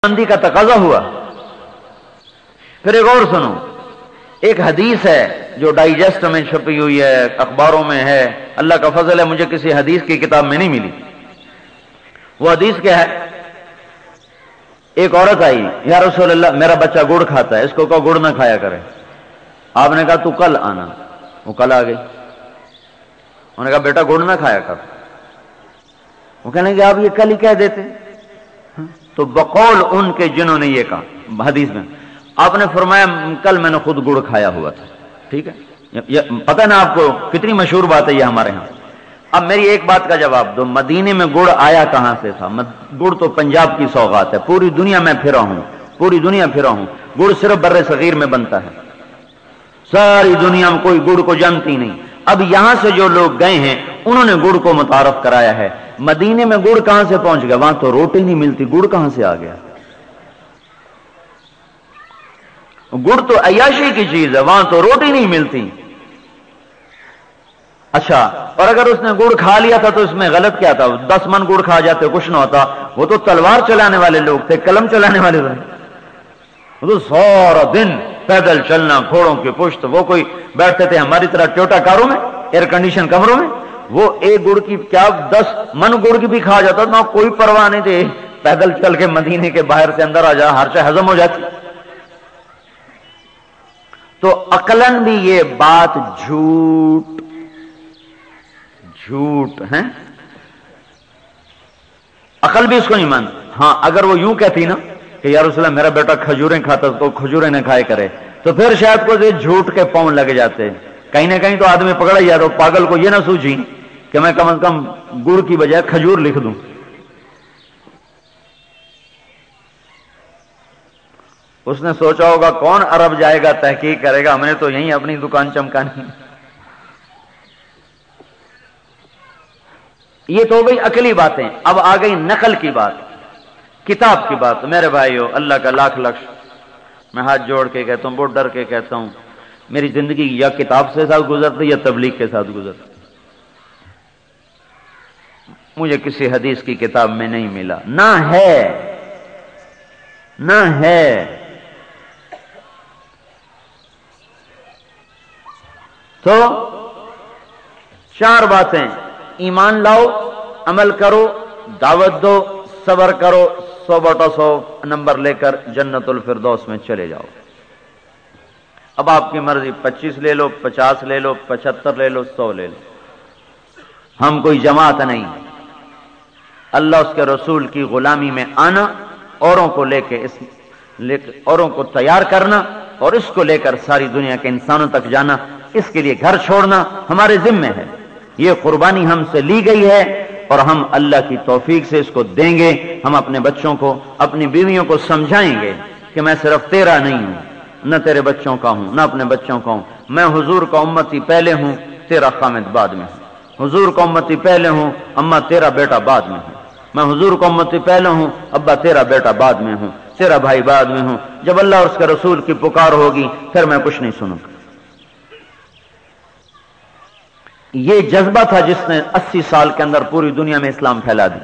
مندی کا تقاضا ہوا۔ پھر ایک اور سنو، ایک حدیث ہے جو ڈائجسٹ میں چھپی ہوئی ہے، اخباروں میں ہے، اللہ کا فضل ہے مجھے کسی حدیث کی کتاب میں نہیں ملی۔ وہ حدیث کیا ہے؟ ایک عورت آئی، یا رسول اللہ میرا بچہ گڑ کھاتا ہے، اس کو کہو گڑ نہ کھایا کرے۔ آپ نے کہا تو کل آنا، وہ کل آ گئی۔ انہوں نے کہا بیٹا گڑ نہ کھایا کر۔ وہ کہنے کہ آپ یہ کل ہی کہہ دیتے۔ تو بقول ان کے جنہوں نے یہ کہا حدیث میں، آپ نے فرمایا کل میں نے خود گڑ کھایا ہوا تھا۔ ٹھیک ہے، پتہ نا آپ کو کتنی مشہور بات ہے یہ ہمارے ہاں۔ اب میری ایک بات کا جواب دو، مدینے میں گڑ آیا کہاں سے تھا؟ گڑ تو پنجاب کی سوغات ہے، پوری دنیا میں پھرا ہوں، پوری دنیا پھرا ہوں، گڑ صرف بر صغیر میں بنتا ہے، ساری دنیا میں کوئی گڑ کو جانتی نہیں۔ اب یہاں سے جو لوگ گئے ہیں انہوں نے گڑ کو متعارف کرایا ہے۔ مدینے میں گڑ کہاں سے پہنچ گیا؟ وہاں تو روٹی نہیں ملتی، گڑ کہاں سے آ گیا؟ گڑ تو عیاشی کی چیز ہے، وہاں تو روٹی نہیں ملتی۔ اچھا، اور اگر اس نے گڑ کھا لیا تھا تو اس میں غلط کیا تھا؟ 10 من گڑ کھا جاتے کچھ نہ ہوتا۔ وہ تو تلوار چلانے والے لوگ تھے، قلم چلانے والے تھے، وہ تو سارا دن پیدل چلنا، گھوڑوں کی پشت۔ وہ کوئی بیٹھتے تھے ہماری طرح ٹوٹا کاروں میں، ایئر کنڈیشن کمروں میں، وہ ایک گڑ کی کیا 10 من گڑ کی بھی کھا جاتا نہ، کوئی پرواہ نہیں تھی، پیدل چل کے مدینے کے باہر سے اندر آ جا، ہر چیز ہضم ہو جاتی۔ تو عقلاً بھی یہ بات جھوٹ ہے، عقل بھی اس کو نہیں مانتی۔ ہاں اگر وہ یوں کہتی نا کہ یا رسول اللہ میرا بیٹا کھجوریں کھاتا تو کھجوریں نہ کھائے کرے، تو پھر شاید کو جھوٹ کے پاؤں لگ جاتے، کہیں نہ کہیں تو آدمی پکڑا ہی جاتا۔ پاگل کو یہ نہ سوچی کہ میں کم از کم گڑ کی بجائے کھجور لکھ دوں۔ اس نے سوچا ہوگا کون عرب جائے گا تحقیق کرے گا، ہم نے تو یہیں اپنی دکان چمکانی۔ یہ تو ہو گئی عقلی باتیں، اب آ گئی نقل کی بات، کتاب کی بات۔ میرے بھائیو، اللہ کا لاکھ لاکھ میں ہاتھ جوڑ کے کہتا ہوں، بہت ڈر کے کہتا ہوں، میری زندگی یا کتاب سے ساتھ گزرتی یا تبلیغ کے ساتھ گزرتی۔ مجھے کسی حدیث کی کتاب میں نہیں ملا، نہ ہے۔ تو 4 باتیں: ایمان لاؤ، عمل کرو، دعوت دو، صبر کرو، 100/100 نمبر لے کر جنت الفردوس میں چلے جاؤ۔ اب آپ کی مرضی، 25 لے لو، 50 لے لو، 75 لے لو، 100 لے لو، ہم کوئی جماعت نہیں۔ اللہ اس کے رسول کی غلامی میں آنا، اوروں کو لے کے اوروں کو تیار کرنا، اور اس کو لے کر ساری دنیا کے انسانوں تک جانا، اس کے لیے گھر چھوڑنا ہمارے ذمے ہے۔ یہ قربانی ہم سے لی گئی ہے اور ہم اللہ کی توفیق سے اس کو دیں گے۔ ہم اپنے بچوں کو، اپنی بیویوں کو سمجھائیں گے کہ میں صرف تیرا نہیں ہوں، نہ تیرے بچوں کا ہوں، نہ اپنے بچوں کا ہوں، میں حضور کا امتی پہلے ہوں، تیرا خامد بعد میں ہوں، حضور کا امتی پہلے ہوں، اماں تیرا بیٹا بعد میں ہوں، میں حضور کا امتی پہلے ہوں، ابا تیرا بیٹا بعد میں ہوں، تیرا بھائی بعد میں ہوں۔ جب اللہ اور اس کے رسول کی پکار ہوگی پھر میں کچھ نہیں سنوں گا۔ یہ جذبہ تھا جس نے 80 سال کے اندر پوری دنیا میں اسلام پھیلا دی۔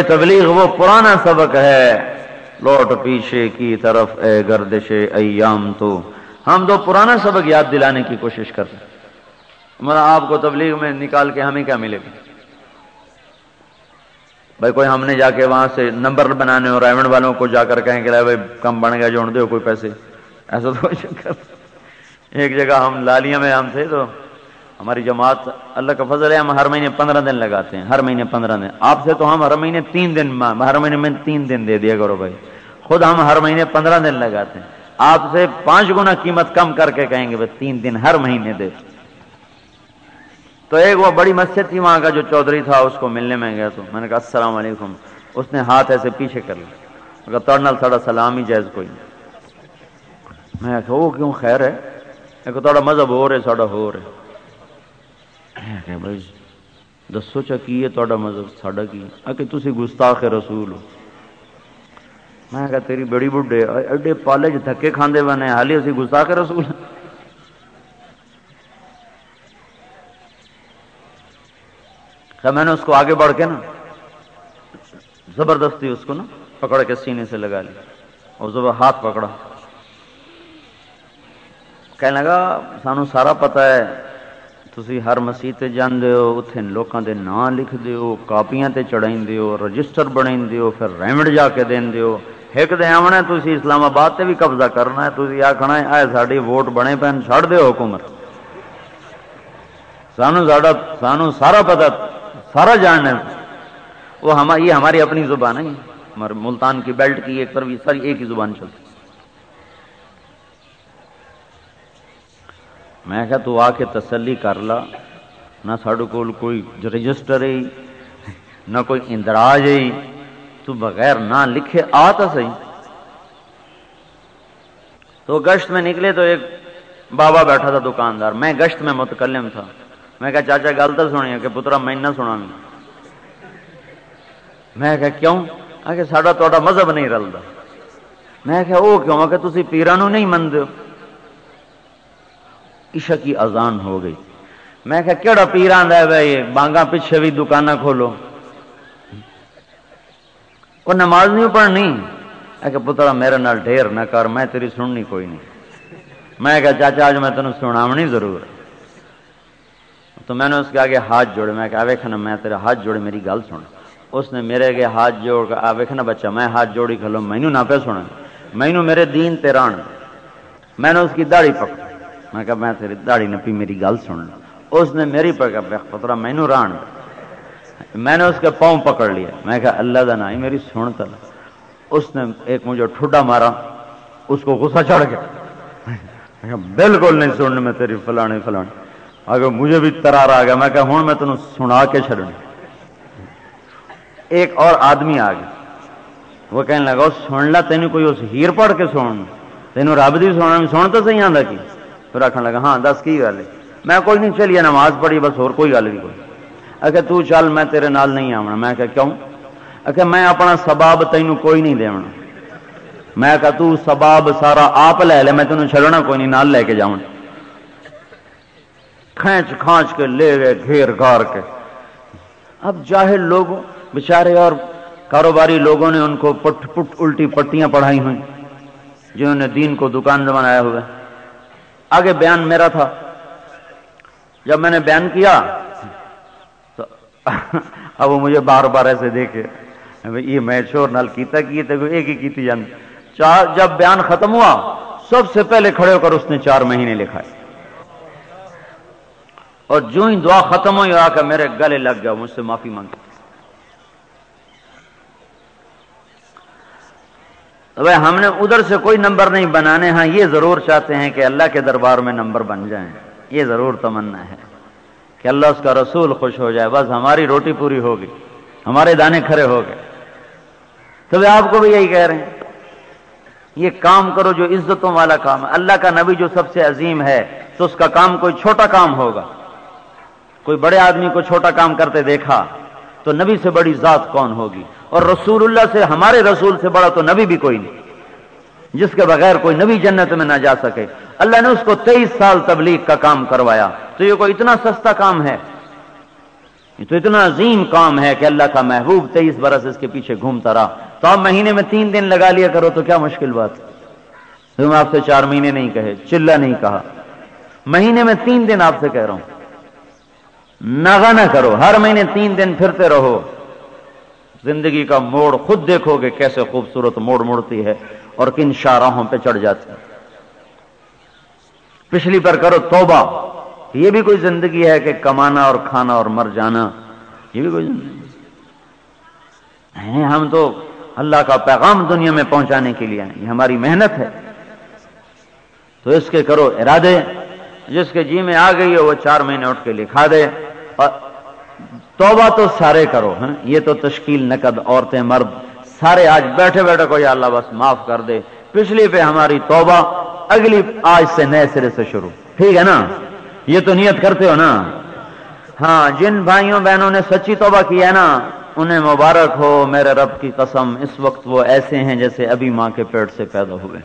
تبلیغ وہ پرانا سبق ہے، لوٹ پیچھے کی طرف اے گردش ایام، تو ہم تو پرانا سبق یاد دلانے کی کوشش کرتے ہیں۔ مطلب آپ کو تبلیغ میں نکال کے ہمیں کیا ملے گا؟ بھائی کوئی ہم نے جا کے وہاں سے نمبر بنانے اور ایونٹ والوں کو جا کر کہیں کہ بھائی کم بن گیا جوڑ دو کوئی پیسے، ایسا تو کوئی چکر۔ ایک جگہ ہم لالیہ میں ہم تھے، تو ہماری جماعت، اللہ کا فضل ہے، ہم ہر مہینے 15 دن لگاتے ہیں، ہر مہینے 15 دن۔ آپ سے تو ہم ہر مہینے 3 دن، ہر مہینے میں 3 دن دے دیا کرو بھائی، خود ہم ہر مہینے 15 دن لگاتے ہیں۔ آپ سے 5 گنا قیمت کم کر کے کہیں گے بھائی 3 دن ہر مہینے دے۔ تو ایک وہ بڑی مسجد تھی وہاں کا جو چودھری تھا، اس کو ملنے میں گیا، تو میں نے کہا السلام علیکم۔ اس نے ہاتھ ایسے پیچھے کر لیا، کہا نال ساڑا سلام ہی جائز کوئی نہیں۔ میں کہا وہ کیوں، خیر ہے؟ کہ تھوڑا مذہب ہو رہے، ساڑا ہو رہے۔ کہ بھائی دسو چا کی ہے تھوڑا مذہب، ساڑا کی ہے؟ کہ تسی گستاخ رسول ہو۔ میں کہا تیری بڑی بڈھے ایڈے پالے جو دھکے کھاندے بنے، حالی اسی گستاخ رسول۔ میں نے اس کو آگے بڑھ کے نا زبردستی اس کو نا پکڑ کے سینے سے لگا لی اور ہاتھ پکڑا. کہنے لگا سانو سارا پتہ ہے تسی ہر مسیح تے جاندے ہو, اتنے لوکاں دے نام لکھ دیو, کاپیاں تے چڑھائیں ہو, رجسٹر بنائیں ہو, پھر ریمنڈ جا کے دین دیو. ایک دے آونا ہے تسی اسلام آباد تے بھی قبضہ کرنا ہے, تسی آکھنا ہے آئے ساڑی ووٹ بنے پہن چھڑ دیو حکومت. سانو سارا پتہ سارا جاننا ہے. وہ یہ ہماری اپنی زبان ہے, ہمارے ملتان کی بیلٹ کی ایک طرف ساری ایک ہی زبان چلتی. میں کہا تو آ کے تسلی کر لا, نہ ساڑھے کول کوئی رجسٹر ہے نہ کوئی اندراج ہے, تو بغیر نہ لکھے آ تو صحیح. تو گشت میں نکلے تو ایک بابا بیٹھا تھا دکاندار, میں گشت میں متکلم تھا. میں کہا چاچا گل تو سنی ہے کہ پترا میں نہ سنا. میں کہا کیوں؟ کہ ساڑا توڑا مذہب نہیں رلدا. میں کہا او کیوں؟ میں کہا تسی پیرانو نہیں مندے ہو. عشاء کی اذان ہو گئی. میں کہا کیڑا پیران دا ہے بھائی, بانگاں پیچھے بھی دکانہ کھولو, وہ نماز نہیں پڑھنی. میں کہا پترا میرے نال ڈھیر نہ کر, میں تیری سننی کوئی نہیں. میں کہا چاچا آج میں تینوں سناونی ضرور. تو میں نے اس کے آگے ہاتھ جوڑے. میں کہا ویکھنا میں تیرے ہاتھ جوڑے میری گل سن. اس نے میرے آگے ہاتھ جوڑ کے ویکھنا بچہ میں ہاتھ جوڑی کھلو, مینوں نہ پہ سنا, مینوں میرے دین تے ران. میں نے اس کی داڑھی پکڑی. میں کہا میں تیری داڑھی نہ پی میری گل سن. اس نے میری پکڑ پترا مینوں ران. میں نے اس کے پاؤں پکڑ لیا. میں کہا اللہ دا نام میری سن تا. اس نے ایک مجھے ٹھڈا مارا, اس کو غصہ چڑھ گیا. بالکل نہیں سننے میں تیری فلانے فلانے. اگر مجھے بھی ترار آ گیا. میں کہا ہوں میں تینوں سنا کے چھڑوں. ایک اور آدمی آ گیا, وہ کہنے لگا سن لا تینوں کوئی اس ہیر پڑھ کے سن, تینوں رب دی سن تو صحیح آندا کی. پھر آخر لگا ہاں دس کی گل ہے. میں کوئی نہیں چلیے نماز پڑھی بس, اور کوئی گل بھی کوئی. اکھے تو چل میں تیرے نال نہیں آونا. میں کہا کیوں؟ اکھے میں اپنا سباب تینوں کوئی نہیں دیونا. میں کہا تو سباب سارا آپ لے لے, میں تینوں چھڑنا کوئی نہیں, نال لے کے جاؤں. کھینچ کھانچ کے لے گئے گھیر گھار کے. اب جاہل لوگوں بیچارے اور کاروباری لوگوں نے ان کو پٹ پٹ الٹی پٹیاں پڑھائی ہوئی, جنہوں نے دین کو دکان بنایا ہوا. آگے بیان میرا تھا. جب میں نے بیان کیا تو اب وہ مجھے بار بار ایسے دیکھے, یہ میں چور نال کیتا کیے تھے ایک ہی کیتی جان. جب بیان ختم ہوا سب سے پہلے کھڑے ہو کر اس نے 4 مہینے لکھا ہے, اور جو ہی دعا ختم ہوئی آ کر میرے گلے لگ گیا, مجھ سے معافی مانگی. تو ہم نے ادھر سے کوئی نمبر نہیں بنانے, ہاں یہ ضرور چاہتے ہیں کہ اللہ کے دربار میں نمبر بن جائیں. یہ ضرور تمنا ہے کہ اللہ اس کا رسول خوش ہو جائے, بس ہماری روٹی پوری ہوگی, ہمارے دانے کھڑے ہو گئے. تو آپ کو بھی یہی کہہ رہے ہیں, یہ کام کرو جو عزتوں والا کام ہے. اللہ کا نبی جو سب سے عظیم ہے تو اس کا کام کوئی چھوٹا کام ہوگا. کوئی بڑے آدمی کو چھوٹا کام کرتے دیکھا تو نبی سے بڑی ذات کون ہوگی؟ اور رسول اللہ سے, ہمارے رسول سے بڑا تو نبی بھی کوئی نہیں, جس کے بغیر کوئی نبی جنت میں نہ جا سکے. اللہ نے اس کو 23 سال تبلیغ کا کام کروایا. تو یہ کوئی اتنا سستا کام ہے؟ یہ تو اتنا عظیم کام ہے کہ اللہ کا محبوب 23 برس اس کے پیچھے گھومتا رہا. تو آپ مہینے میں 3 دن لگا لیا کرو تو کیا مشکل بات. تو میں آپ سے 4 مہینے نہیں کہے, چلا نہیں کہا, مہینے میں 3 دن آپ سے کہہ رہا ہوں. ناغا نہ کرو, ہر مہینے 3 دن پھرتے رہو. زندگی کا موڑ خود دیکھو گے کیسے خوبصورت موڑ مڑتی ہے اور کن شاہراہوں پہ چڑھ جاتی ہے. پچھلی پر کرو توبہ. یہ بھی کوئی زندگی ہے کہ کمانا اور کھانا اور مر جانا؟ یہ بھی کوئی زندگی ہے؟ ہم تو اللہ کا پیغام دنیا میں پہنچانے کے لیے ہیں, یہ ہماری محنت ہے. تو اس کے کرو ارادے. جس کے جی میں آ گئی ہے وہ 4 مہینے اٹھ کے لکھا دے. اور توبہ تو سارے کرو, یہ تو تشکیل نقد عورتیں مرد سارے آج بیٹھے بیٹھے کو یا اللہ بس معاف کر دے, پچھلی پہ ہماری توبہ, اگلی آج سے نئے سرے سے شروع. ٹھیک ہے نا؟ یہ تو نیت کرتے ہو نا؟ ہاں, جن بھائیوں بہنوں نے سچی توبہ کی ہے نا انہیں مبارک ہو. میرے رب کی قسم اس وقت وہ ایسے ہیں جیسے ابھی ماں کے پیٹ سے پیدا ہوئے.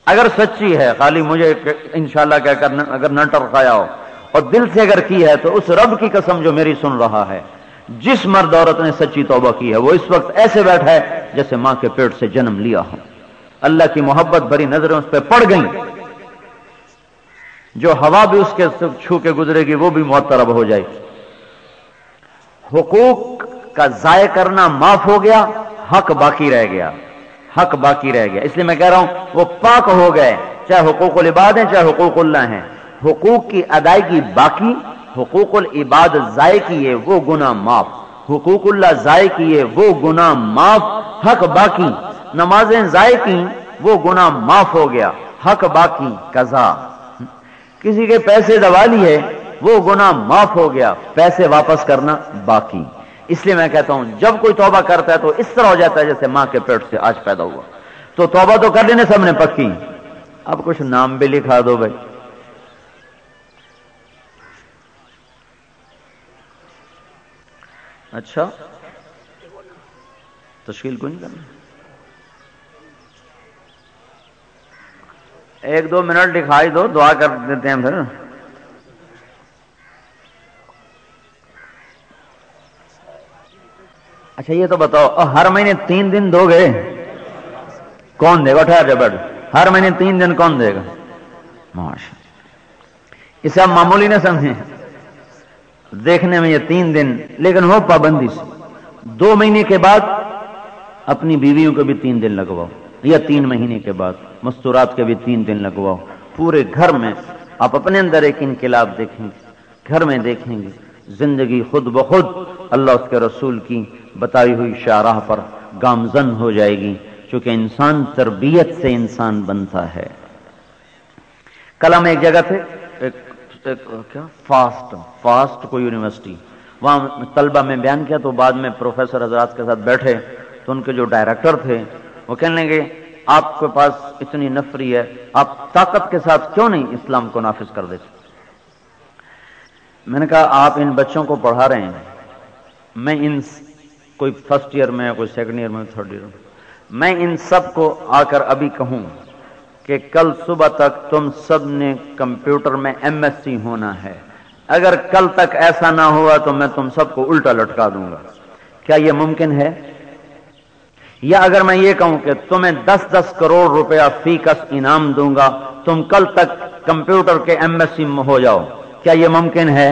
اگر سچی ہے, خالی مجھے انشاءاللہ کہہ کر اگر نہ ٹرکایا ہو, اور دل سے اگر کی ہے تو اس رب کی قسم جو میری سن رہا ہے جس مرد عورت نے سچی توبہ کی ہے وہ اس وقت ایسے بیٹھا ہے جیسے ماں کے پیٹ سے جنم لیا ہو، اللہ کی محبت بھری نظریں اس پہ پڑ گئیں، جو ہوا بھی اس کے چھو کے گزرے گی وہ بھی معطرب ہو جائے گی۔ حقوق کا ضائع کرنا معاف ہو گیا، حق باقی رہ گیا، حق باقی رہ گیا۔ اس لیے میں کہہ رہا ہوں وہ پاک ہو گئے، چاہے حقوق العباد ہیں چاہے حقوق اللہ ہیں، حقوق کی ادائیگی باقی، حقوق العباد ضائع کیے وہ گناہ معاف، حقوق اللہ ضائع کیے وہ گناہ معاف، حق باقی، نمازیں ضائع کی وہ گناہ معاف ہو گیا، حق باقی قضا، کسی کے پیسے دبا لیے وہ گناہ معاف ہو گیا، پیسے واپس کرنا باقی۔ اس لیے میں کہتا ہوں جب کوئی توبہ کرتا ہے تو اس طرح ہو جاتا ہے جیسے ماں کے پیٹ سے آج پیدا ہوا۔ تو توبہ تو کر لینے سب نے پکی، اب کچھ نام بھی لکھا دو بھائی۔ اچھا تشکیل کو نہیں کرنا، ایک دو منٹ دکھائی دو، دعا کر دیتے ہیں پھر۔ اچھا یہ تو بتاؤ ہر مہینے 3 دن دو گے کون دے گا؟ ٹھہر جا بیٹھ، ہر مہینے 3 دن کون دے گا؟ ماشاء، اسے آپ معمولی نہ سمجھیں، دیکھنے میں یہ 3 دن لیکن ہو پابندی سے۔ 2 مہینے کے بعد اپنی بیویوں کو بھی 3 دن لگواؤ، یا 3 مہینے کے بعد مستورات کے بھی 3 دن لگواؤ۔ پورے گھر میں آپ اپنے اندر ایک انقلاب دیکھیں گے، گھر میں دیکھیں گے، زندگی خود بخود اللہ اس کے رسول کی بتائی ہوئی شاہراہ پر گامزن ہو جائے گی، چونکہ انسان تربیت سے انسان بنتا ہے۔ کل ہم ایک جگہ تھے، کیا فاسٹ کوئی یونیورسٹی، وہاں طلبہ میں بیان کیا تو بعد میں پروفیسر حضرات کے ساتھ بیٹھے تو ان کے جو ڈائریکٹر تھے وہ کہنے لگے آپ کے پاس اتنی نفری ہے، آپ طاقت کے ساتھ کیوں نہیں اسلام کو نافذ کر دیتے؟ میں نے کہا آپ ان بچوں کو پڑھا رہے ہیں، میں ان کوئی فرسٹ ایئر میں، کوئی سیکنڈ ایئر میں، تھرڈ ایئر میں، میں ان سب کو آ کر ابھی کہوں کہ کل صبح تک تم سب نے کمپیوٹر میں MSc ہونا ہے، اگر کل تک ایسا نہ ہوا تو میں تم سب کو الٹا لٹکا دوں گا، کیا یہ ممکن ہے؟ یا اگر میں یہ کہوں کہ تمہیں 10-10 کروڑ روپیہ فی کس انعام دوں گا، تم کل تک کمپیوٹر کے MSc میں ہو جاؤ، کیا یہ ممکن ہے؟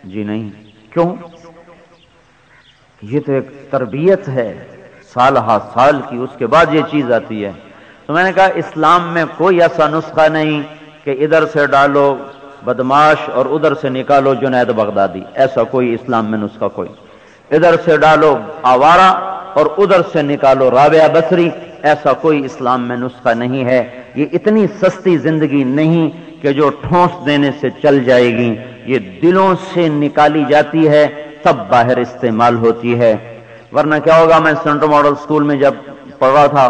جی نہیں۔ کیوں؟ یہ تو ایک تربیت ہے سال ہا سال کی، اس کے بعد یہ چیز آتی ہے۔ تو میں نے کہا اسلام میں کوئی ایسا نسخہ نہیں کہ ادھر سے ڈالو بدماش اور ادھر سے نکالو جنید بغدادی، ایسا کوئی اسلام میں نسخہ کوئی، ادھر سے ڈالو آوارہ اور ادھر سے نکالو رابعہ بصری، ایسا کوئی اسلام میں نسخہ نہیں ہے۔ یہ اتنی سستی زندگی نہیں کہ جو ٹھونس دینے سے چل جائے گی، یہ دلوں سے نکالی جاتی ہے تب باہر استعمال ہوتی ہے، ورنہ کیا ہوگا۔ میں سینٹرل ماڈل اسکول میں جب پڑھ رہا تھا،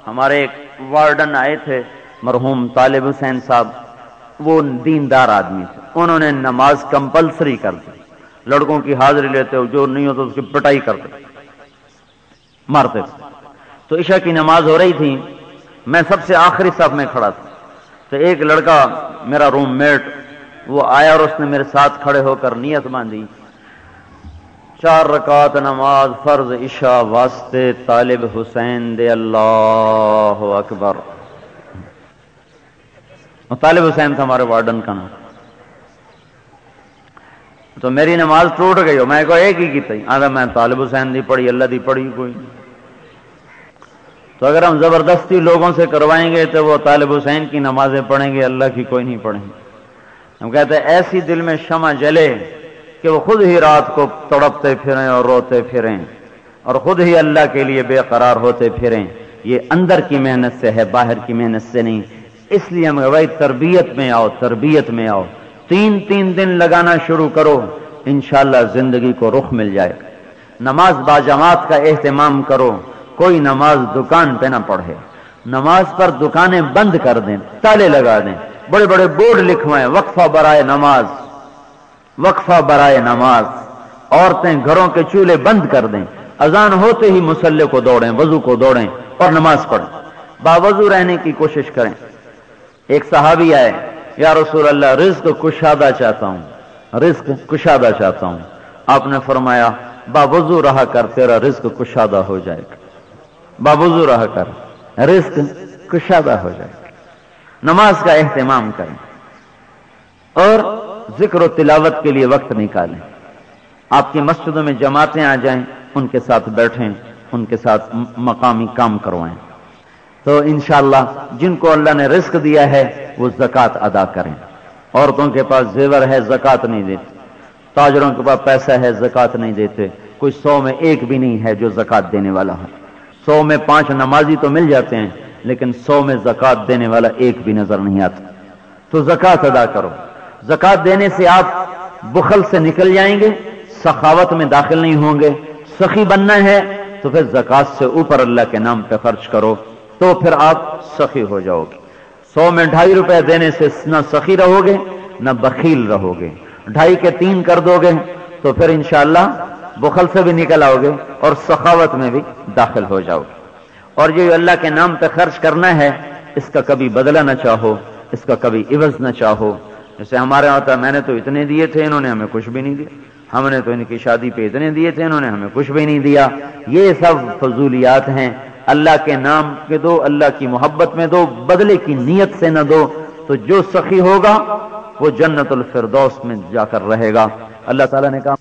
ہمارے ایک وارڈن آئے تھے مرحوم طالب حسین صاحب، وہ دیندار آدمی تھے، انہوں نے نماز کمپلسری کر دی، لڑکوں کی حاضری لیتے ہو، جو نہیں ہو تو اس کی پٹائی کرتے مارتے تھے۔ تو عشاء کی نماز ہو رہی تھی، میں سب سے آخری صف میں کھڑا تھا، تو ایک لڑکا میرا روم میٹ وہ آیا اور اس نے میرے ساتھ کھڑے ہو کر نیت باندھی، 4 رکعت نماز فرض عشاء واسطے طالب حسین دے، اللہ اکبر۔ طالب حسین تھا ہمارے وارڈن کا نام۔ تو میری نماز ٹوٹ گئی ہو، میں کو ایک ہی کی تھی، آدھا میں طالب حسین دی پڑھی، اللہ دی پڑھی کوئی نہیں۔ تو اگر ہم زبردستی لوگوں سے کروائیں گے تو وہ طالب حسین کی نمازیں پڑھیں گے، اللہ کی کوئی نہیں پڑھیں گے۔ ہم کہتے ہیں ایسی دل میں شمع جلے کہ وہ خود ہی رات کو تڑپتے پھریں اور روتے پھریں اور خود ہی اللہ کے لیے بے قرار ہوتے پھریں، یہ اندر کی محنت سے ہے، باہر کی محنت سے نہیں۔ اس لیے ہم بھائی تربیت میں آؤ، تربیت میں آؤ، 3 دن لگانا شروع کرو، انشاءاللہ زندگی کو رخ مل جائے۔ نماز باجماعت کا اہتمام کرو، کوئی نماز دکان پہ نہ پڑھے، نماز پر دکانیں بند کر دیں، تالے لگا دیں، بڑے بڑے بورڈ لکھوائیں، وقفہ برائے نماز، وقفہ برائے نماز، عورتیں گھروں کے چولہے بند کر دیں، اذان ہوتے ہی مصلی کو دوڑیں، وضو کو دوڑیں اور نماز پڑھیں، باوضو رہنے کی کوشش کریں۔ ایک صحابی آئے، یا رسول اللہ رزق کشادہ چاہتا ہوں، رزق کشادہ چاہتا ہوں۔ آپ نے فرمایا باوضو رہا کر تیرا رزق کشادہ ہو جائے گا، باوضو رہا کر رزق کشادہ ہو جائے گا۔ نماز کا اہتمام کریں اور ذکر و تلاوت کے لیے وقت نکالیں۔ آپ کی مسجدوں میں جماعتیں آ جائیں، ان کے ساتھ بیٹھیں، ان کے ساتھ مقامی کام کروائیں، تو انشاءاللہ جن کو اللہ نے رزق دیا ہے وہ زکوٰۃ ادا کریں۔ عورتوں کے پاس زیور ہے زکوٰۃ نہیں دیتے، تاجروں کے پاس پیسہ ہے زکوٰۃ نہیں دیتے، کوئی 100 میں ایک بھی نہیں ہے جو زکوٰۃ دینے والا ہے۔ 100 میں 5 نمازی تو مل جاتے ہیں، لیکن 100 میں زکوٰۃ دینے والا ایک بھی نظر نہیں آتا۔ تو زکوٰۃ ادا کرو۔ زکوٰۃ دینے سے آپ بخل سے نکل جائیں گے، سخاوت میں داخل نہیں ہوں گے۔ سخی بننا ہے تو پھر زکوٰۃ سے اوپر اللہ کے نام پہ خرچ کرو، تو پھر آپ سخی ہو جاؤ گے۔ 100 میں 2.5 روپے دینے سے نہ سخی رہو گے نہ بخیل رہو گے۔ 2.5 کے 3 کر دو گے تو پھر انشاءاللہ بخل سے بھی نکل آؤ گے اور سخاوت میں بھی داخل ہو جاؤ گے۔ اور جو اللہ کے نام پہ خرچ کرنا ہے اس کا کبھی بدلہ نہ چاہو، اس کا کبھی عوض نہ چاہو۔ جیسے ہمارے یہاں ہوتا ہے میں نے تو اتنے دیے تھے انہوں نے ہمیں کچھ بھی نہیں دیا، ہم نے تو ان کی شادی پہ اتنے دیے تھے انہوں نے ہمیں کچھ بھی نہیں دیا۔ یہ سب فضولیات ہیں۔ اللہ کے نام کے دو، اللہ کی محبت میں دو، بدلے کی نیت سے نہ دو، تو جو سخی ہوگا وہ جنت الفردوس میں جا کر رہے گا۔ اللہ تعالیٰ نے کہا